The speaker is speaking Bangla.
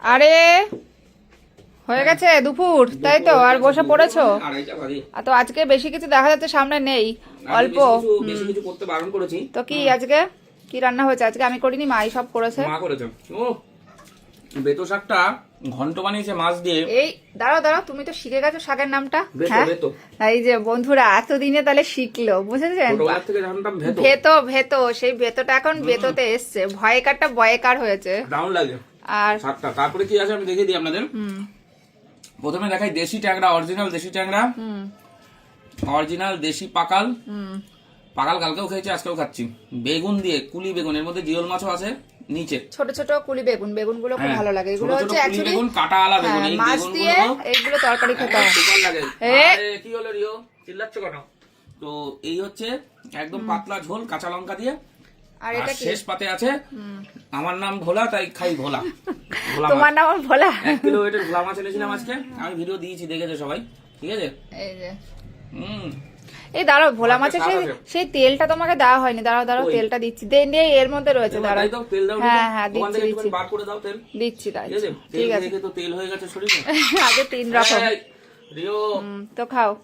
আরে হয়ে গেছে দুপুর, তাই তো? আর বসে পড়েছো? আর তো আজকে বেশি কিছু দেখা যাচ্ছে সামনে নেই, অল্প। বেশি কিছু করতে বারণ করেছি। তো কি আজকে কি রান্না হয়েছে? আজকে আমি করিনি, মাই সব করেছে। মা করেছে। ও বেতো শাকটা ঘন্ট বানিয়েছে মাছ দিয়ে। এই দাঁড়াও দাঁড়াও, তুমি তো শিখে গেছো শাকের নামটা। বেতো হ্যাঁ, বেতো এই যে বন্ধুরা এতদিনে তাহলে শিখলো, বুঝেছেন? ছোটবেলা থেকে জানতাম ভেতো। ভেতো ভেতো, সেই ভেতোটা এখন বেতোতে এসছে, ভয়কারটা বয়কার হয়েছে। দারুণ লাগে আর শাকটা। তারপরে কি আছে আমি দেখিয়ে দিই আপনাদের। প্রথমে দেখাই দেশি ট্যাংরা, অরিজিনাল দেশি ট্যাংরা, অরিজিনাল দেশি পাকাল। পাকাল কালকেও খেয়েছি, আজকেও খাচ্ছি। বেগুন দিয়ে, কুলি বেগুন, এর মধ্যে জিওল মাছও আছে নিচে। ছোট ছোট কুলি বেগুন, বেগুনগুলো খুব ভালো লাগে। এগুলো ছোট ছোট হচ্ছে কুলি অ্যাকচুয়ালি বেগুন, কাটা আলা বেগুন। এই মাছ দিয়ে বেগুনগুলো এইগুলো তরকারি খেতে হয়। সুপার লাগে। এ! আরে কি হলো রিও, চিল্লাচ্ছ কেন? তো এই হচ্ছে একদম পাতলা ঝোল কাঁচা লঙ্কা দিয়ে। আর আর এটা কি? শেষ পাতে আছে আমার নাম ভোলা, তাই খাই ভোলা। ভোলা তোমার মাছ। নাম ভোলা? 1 কিলো ওয়েটের ভোলা মাছ এনেছিলাম আজকে। আমি ভিডিও দিয়েছি, দেখেছে সবাই, ঠিক আছে? এই যে হুম এই দাঁড়াও, ভোলা মাছটা মাছের সেই স্বাদ আছে। সেই তেলটা তোমাকে দেওয়া হয়নি। দাঁড়াও দাঁড়াও, ওই। তেলটা দিচ্ছি। দিয়ে এর মধ্যে রয়েছে, এবার দাঁড়াও। তাই দাও, তেল দাও। হ্যাঁ হ্যাঁ, ওখান দিচ্ছি থেকে দিচ্ছি একটুখানি বার করে দাও তেল, দিচ্ছি, ঠিক আছে? তেল ঠিক আছে। খেয়ে খেয়ে তো তেল হয়ে গেছে শরীরে। আগে 3 রকম। এই, রিও তো খাও।